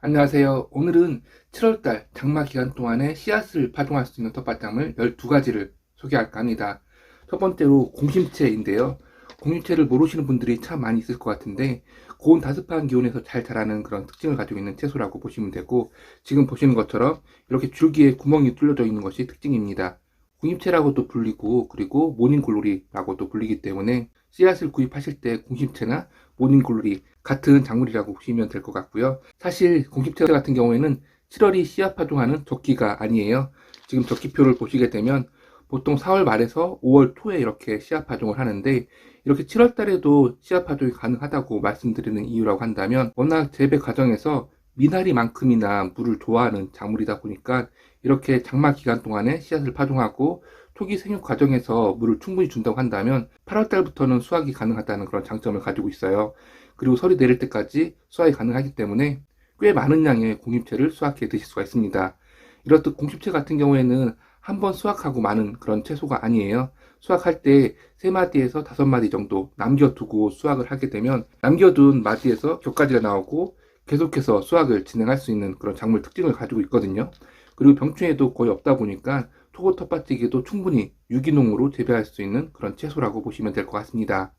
안녕하세요. 오늘은 7월달 장마 기간 동안에 씨앗을 파종할 수 있는 텃밭작물 12가지를 소개할까 합니다. 첫 번째로 공심채인데요. 공심채를 모르시는 분들이 참 많이 있을 것 같은데 고온 다습한 기온에서 잘 자라는 그런 특징을 가지고 있는 채소라고 보시면 되고, 지금 보시는 것처럼 이렇게 줄기에 구멍이 뚫려져 있는 것이 특징입니다. 공심채라고도 불리고, 그리고 모닝글로리라고도 불리기 때문에 씨앗을 구입하실 때 공심채나 모닝글로리 같은 작물이라고 보시면 될 것 같고요. 사실 공심채 같은 경우에는 7월이 씨앗 파종하는 적기가 아니에요. 지금 적기표를 보시게 되면 보통 4월 말에서 5월 초에 이렇게 씨앗 파종을 하는데, 이렇게 7월 달에도 씨앗 파종이 가능하다고 말씀드리는 이유라고 한다면, 워낙 재배 과정에서 미나리만큼이나 물을 좋아하는 작물이다 보니까 이렇게 장마 기간 동안에 씨앗을 파종하고 초기 생육 과정에서 물을 충분히 준다고 한다면 8월 달부터는 수확이 가능하다는 그런 장점을 가지고 있어요. 그리고 설이 내릴 때까지 수확이 가능하기 때문에 꽤 많은 양의 공심채를 수확해 드실 수가 있습니다. 이렇듯 공심채 같은 경우에는 한번 수확하고 마는 그런 채소가 아니에요. 수확할 때 3마디에서 5마디 정도 남겨두고 수확을 하게 되면 남겨둔 마디에서 격가지가 나오고 계속해서 수확을 진행할 수 있는 그런 작물 특징을 가지고 있거든요. 그리고 병충해도 거의 없다 보니까 초고 텃밭이기도 충분히 유기농으로 재배할 수 있는 그런 채소라고 보시면 될 것 같습니다.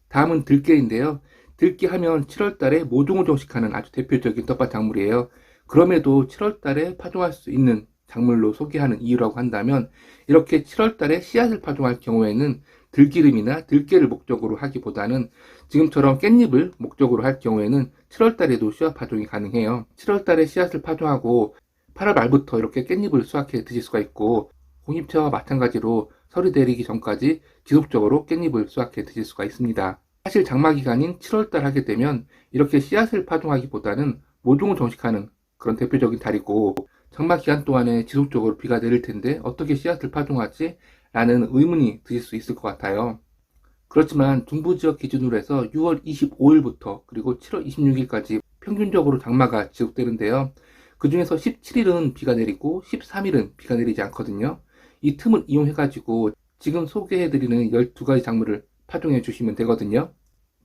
다음은 들깨인데요. 들깨 하면 7월 달에 모종을 정식하는 아주 대표적인 텃밭 작물이에요. 그럼에도 7월 달에 파종할 수 있는 작물로 소개하는 이유라고 한다면, 이렇게 7월 달에 씨앗을 파종할 경우에는 들기름이나 들깨를 목적으로 하기보다는 지금처럼 깻잎을 목적으로 할 경우에는 7월 달에도 씨앗 파종이 가능해요. 7월 달에 씨앗을 파종하고 8월 말부터 이렇게 깻잎을 수확해 드실 수가 있고, 공잎채와 마찬가지로 설이 내리기 전까지 지속적으로 깻잎을 수확해 드실 수가 있습니다. 사실 장마 기간인 7월달 하게 되면 이렇게 씨앗을 파종하기보다는 모종을 정식하는 그런 대표적인 달이고, 장마 기간 동안에 지속적으로 비가 내릴 텐데 어떻게 씨앗을 파종하지? 라는 의문이 드실 수 있을 것 같아요. 그렇지만 중부지역 기준으로 해서 6월 25일부터 그리고 7월 26일까지 평균적으로 장마가 지속되는데요. 그 중에서 17일은 비가 내리고 13일은 비가 내리지 않거든요. 이 틈을 이용해가지고 지금 소개해드리는 12가지 작물을 파종해 주시면 되거든요.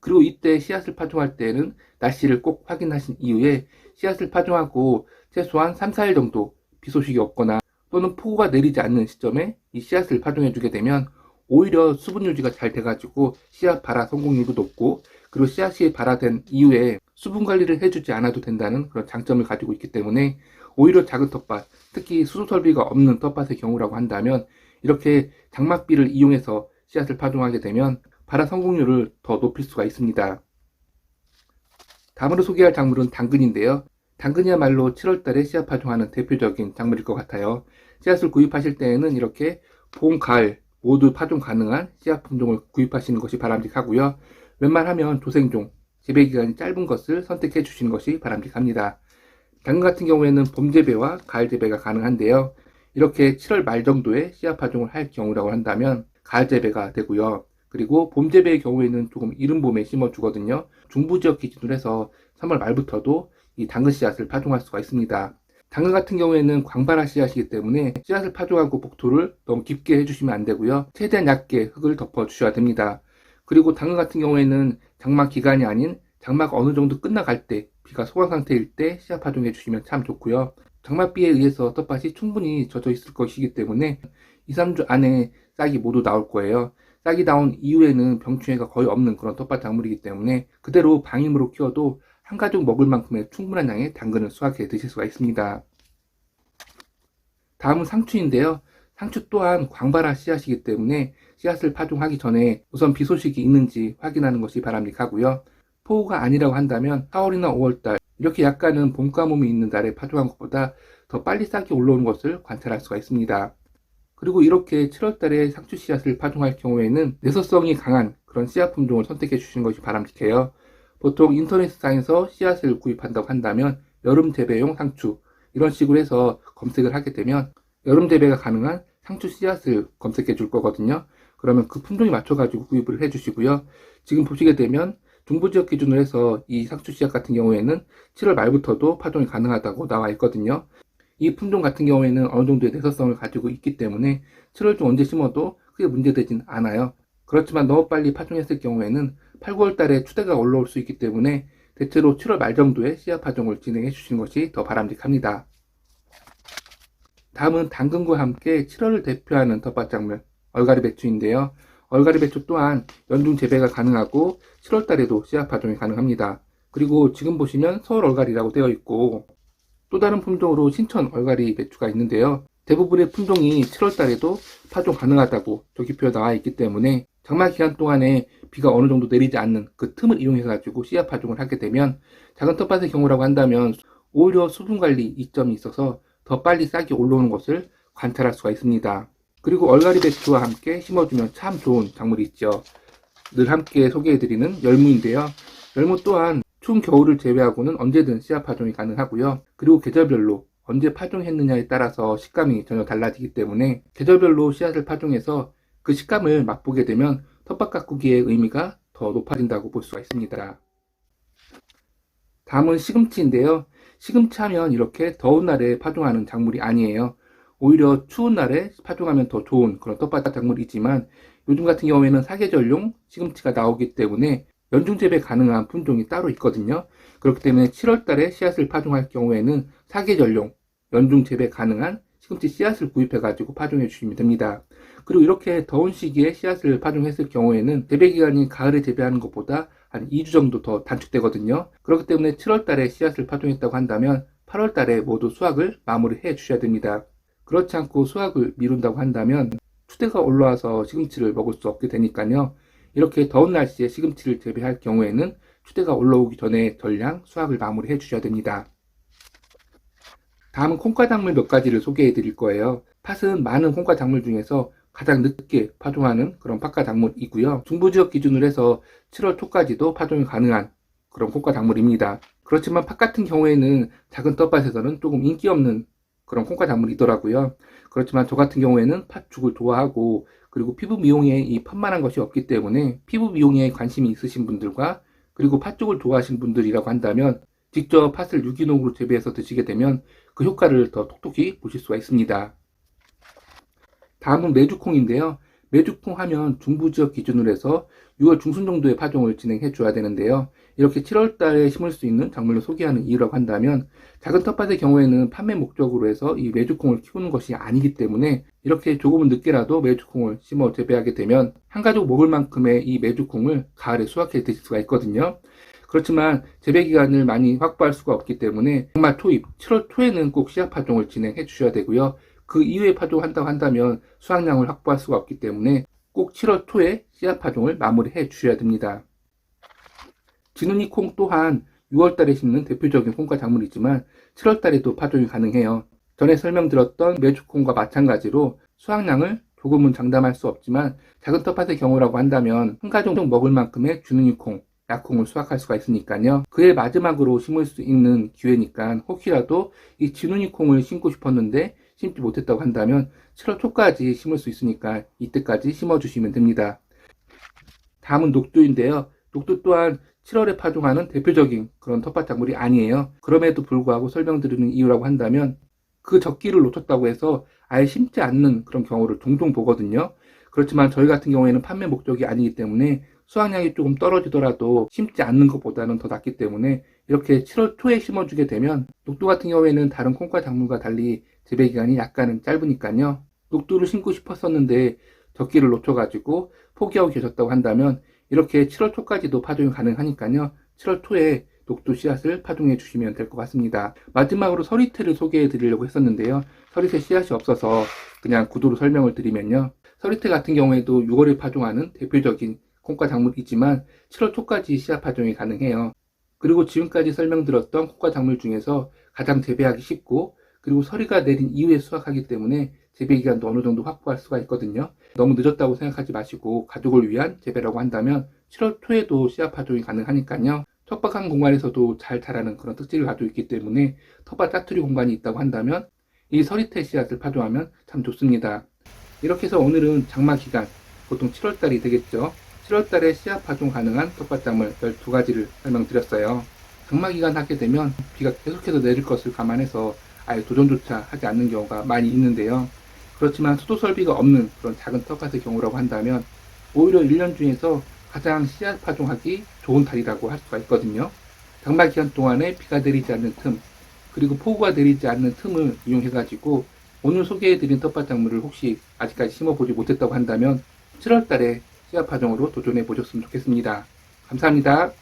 그리고 이때 씨앗을 파종할 때는 날씨를 꼭 확인하신 이후에 씨앗을 파종하고 최소한 3, 4일 정도 비 소식이 없거나 또는 폭우가 내리지 않는 시점에 이 씨앗을 파종해 주게 되면 오히려 수분 유지가 잘 돼가지고 씨앗 발화 성공률도 높고, 그리고 씨앗이 발화된 이후에 수분 관리를 해주지 않아도 된다는 그런 장점을 가지고 있기 때문에 오히려 작은 텃밭, 특히 수소 설비가 없는 텃밭의 경우라고 한다면 이렇게 장막비를 이용해서 씨앗을 파종하게 되면 발화 성공률을 더 높일 수가 있습니다. 다음으로 소개할 작물은 당근인데요. 당근이야말로 7월달에 씨앗 파종하는 대표적인 작물일 것 같아요. 씨앗을 구입하실 때에는 이렇게 봄, 가을 모두 파종 가능한 씨앗 품종을 구입하시는 것이 바람직하고요. 웬만하면 조생종, 재배기간이 짧은 것을 선택해 주시는 것이 바람직합니다. 당근 같은 경우에는 봄 재배와 가을 재배가 가능한데요. 이렇게 7월 말 정도에 씨앗 파종을 할 경우라고 한다면 가을 재배가 되고요. 그리고 봄 재배의 경우에는 조금 이른 봄에 심어주거든요. 중부 지역 기준으로 해서 3월 말부터도 이 당근 씨앗을 파종할 수가 있습니다. 당근 같은 경우에는 광발화 씨앗이기 때문에 씨앗을 파종하고 복토를 너무 깊게 해주시면 안 되고요. 최대한 얇게 흙을 덮어 주셔야 됩니다. 그리고 당근 같은 경우에는 장마 기간이 아닌 장마가 어느 정도 끝나갈 때, 비가 소강 상태일 때 씨앗 파종해 주시면 참 좋고요. 장마비에 의해서 텃밭이 충분히 젖어 있을 것이기 때문에 2, 3주 안에 싹이 모두 나올 거예요. 싹이 나온 이후에는 병충해가 거의 없는 그런 텃밭 작물이기 때문에 그대로 방임으로 키워도 한 가족 먹을 만큼의 충분한 양의 당근을 수확해 드실 수가 있습니다. 다음은 상추인데요. 상추 또한 광발화 씨앗이기 때문에 씨앗을 파종하기 전에 우선 비 소식이 있는지 확인하는 것이 바람직하고요. 폭우가 아니라고 한다면 4월이나 5월달 이렇게 약간은 봄 가뭄이 있는 달에 파종한 것보다 더 빨리 싹이 올라오는 것을 관찰할 수가 있습니다. 그리고 이렇게 7월달에 상추 씨앗을 파종할 경우에는 내서성이 강한 그런 씨앗 품종을 선택해 주시는 것이 바람직해요. 보통 인터넷상에서 씨앗을 구입한다고 한다면 여름 재배용 상추 이런 식으로 해서 검색을 하게 되면 여름 재배가 가능한 상추 씨앗을 검색해 줄 거거든요. 그러면 그 품종에 맞춰 가지고 구입을 해 주시고요. 지금 보시게 되면 중부지역 기준으로 해서 이 상추 씨앗 같은 경우에는 7월 말부터도 파종이 가능하다고 나와 있거든요. 이 품종 같은 경우에는 어느 정도의 내서성을 가지고 있기 때문에 7월 중 언제 심어도 크게 문제되진 않아요. 그렇지만 너무 빨리 파종했을 경우에는 8, 9월 달에 추대가 올라올 수 있기 때문에 대체로 7월 말 정도에 씨앗 파종을 진행해 주시는 것이 더 바람직합니다. 다음은 당근과 함께 7월을 대표하는 텃밭작물 얼갈이 배추인데요. 얼갈이 배추 또한 연중 재배가 가능하고 7월 달에도 씨앗 파종이 가능합니다. 그리고 지금 보시면 서울 얼갈이라고 되어 있고 또 다른 품종으로 신천 얼갈이 배추가 있는데요. 대부분의 품종이 7월 달에도 파종 가능하다고 조기표에 나와 있기 때문에 장마 기간 동안에 비가 어느 정도 내리지 않는 그 틈을 이용해 가지고 씨앗 파종을 하게 되면 작은 텃밭의 경우라고 한다면 오히려 수분 관리 이점이 있어서 더 빨리 싹이 올라오는 것을 관찰할 수가 있습니다. 그리고 얼갈이 배추와 함께 심어주면 참 좋은 작물이 있죠. 늘 함께 소개해드리는 열무인데요. 열무 또한 추운 겨울을 제외하고는 언제든 씨앗 파종이 가능하고요. 그리고 계절별로 언제 파종했느냐에 따라서 식감이 전혀 달라지기 때문에 계절별로 씨앗을 파종해서 그 식감을 맛보게 되면 텃밭 가꾸기의 의미가 더 높아진다고 볼 수가 있습니다. 다음은 시금치인데요. 시금치 하면 이렇게 더운 날에 파종하는 작물이 아니에요. 오히려 추운 날에 파종하면 더 좋은 그런 텃밭 작물이지만 요즘 같은 경우에는 사계절용 시금치가 나오기 때문에 연중 재배 가능한 품종이 따로 있거든요. 그렇기 때문에 7월 달에 씨앗을 파종할 경우에는 사계절용 연중 재배 가능한 시금치 씨앗을 구입해 가지고 파종해 주시면 됩니다. 그리고 이렇게 더운 시기에 씨앗을 파종했을 경우에는 재배 기간이 가을에 재배하는 것보다 한 2주 정도 더 단축되거든요. 그렇기 때문에 7월 달에 씨앗을 파종했다고 한다면 8월 달에 모두 수확을 마무리해 주셔야 됩니다. 그렇지 않고 수확을 미룬다고 한다면 추대가 올라와서 시금치를 먹을 수 없게 되니까요. 이렇게 더운 날씨에 시금치를 재배할 경우에는 추대가 올라오기 전에 전량 수확을 마무리해 주셔야 됩니다. 다음은 콩과 작물 몇 가지를 소개해 드릴 거예요. 팥은 많은 콩과 작물 중에서 가장 늦게 파종하는 그런 팥과 작물이고요. 중부지역 기준으로 해서 7월 초까지도 파종이 가능한 그런 콩과 작물입니다. 그렇지만 팥 같은 경우에는 작은 텃밭에서는 조금 인기 없는 그런 콩과 작물이더라고요. 그렇지만 저 같은 경우에는 팥죽을 좋아하고 그리고 피부 미용에 이 팥만한 것이 없기 때문에 피부 미용에 관심이 있으신 분들과 그리고 팥죽을 좋아하시는 분들이라고 한다면 직접 팥을 유기농으로 재배해서 드시게 되면 그 효과를 더 톡톡히 보실 수가 있습니다. 다음은 메주콩인데요. 메주콩 하면 중부지역 기준으로 해서 6월 중순 정도에 파종을 진행해 줘야 되는데요. 이렇게 7월 달에 심을 수 있는 작물을 소개하는 이유라고 한다면 작은 텃밭의 경우에는 판매 목적으로 해서 이 메주콩을 키우는 것이 아니기 때문에 이렇게 조금은 늦게라도 메주콩을 심어 재배하게 되면 한 가족 먹을 만큼의 이 메주콩을 가을에 수확해 드실 수가 있거든요. 그렇지만 재배 기간을 많이 확보할 수가 없기 때문에 정말 초입 7월 초에는 꼭 씨앗 파종을 진행해 주셔야 되고요. 그 이후에 파종한다고 한다면 수확량을 확보할 수가 없기 때문에 꼭 7월 초에 씨앗 파종을 마무리해 주셔야 됩니다. 진우니 콩 또한 6월 달에 심는 대표적인 콩과 작물이지만 7월 달에도 파종이 가능해요. 전에 설명드렸던 메주콩과 마찬가지로 수확량을 조금은 장담할 수 없지만 작은 텃밭의 경우라고 한다면 한 가족 먹을 만큼의 진우니 콩, 약콩을 수확할 수가 있으니까요. 그해 마지막으로 심을 수 있는 기회니까 혹시라도 이 진우니 콩을 심고 싶었는데 심지 못했다고 한다면 7월 초까지 심을 수 있으니까 이때까지 심어주시면 됩니다. 다음은 녹두인데요. 녹두 또한 7월에 파종하는 대표적인 그런 텃밭 작물이 아니에요. 그럼에도 불구하고 설명드리는 이유라고 한다면 그 적기를 놓쳤다고 해서 아예 심지 않는 그런 경우를 종종 보거든요. 그렇지만 저희 같은 경우에는 판매 목적이 아니기 때문에 수확량이 조금 떨어지더라도 심지 않는 것보다는 더 낫기 때문에 이렇게 7월 초에 심어주게 되면 녹두 같은 경우에는 다른 콩과 작물과 달리 재배 기간이 약간은 짧으니까요. 녹두를 심고 싶었었는데 적기를 놓쳐가지고 포기하고 계셨다고 한다면 이렇게 7월 초까지도 파종이 가능하니까요. 7월 초에 녹두 씨앗을 파종해 주시면 될 것 같습니다. 마지막으로 서리태를 소개해 드리려고 했었는데요. 서리태 씨앗이 없어서 그냥 구도로 설명을 드리면요. 서리태 같은 경우에도 6월에 파종하는 대표적인 콩과 작물이지만 7월 초까지 씨앗 파종이 가능해요. 그리고 지금까지 설명드렸던 콩과 작물 중에서 가장 재배하기 쉽고 그리고 서리가 내린 이후에 수확하기 때문에 재배 기간도 어느 정도 확보할 수가 있거든요. 너무 늦었다고 생각하지 마시고 가족을 위한 재배라고 한다면 7월 초에도 씨앗 파종이 가능하니까요. 척박한 공간에서도 잘 자라는 그런 특질을 가지고 있기 때문에 텃밭 짜투리 공간이 있다고 한다면 이 서리태 씨앗을 파종하면 참 좋습니다. 이렇게 해서 오늘은 장마 기간, 보통 7월달이 되겠죠. 7월달에 씨앗 파종 가능한 텃밭작물 12가지를 설명드렸어요. 장마 기간 하게 되면 비가 계속해서 내릴 것을 감안해서 아예 도전조차 하지 않는 경우가 많이 있는데요. 그렇지만 수도 설비가 없는 그런 작은 텃밭의 경우라고 한다면 오히려 1년 중에서 가장 씨앗 파종하기 좋은 달이라고 할 수가 있거든요. 장마 기간 동안에 비가 내리지 않는 틈, 그리고 폭우가 내리지 않는 틈을 이용해가지고 오늘 소개해드린 텃밭작물을 혹시 아직까지 심어보지 못했다고 한다면 7월 달에 씨앗 파종으로 도전해 보셨으면 좋겠습니다. 감사합니다.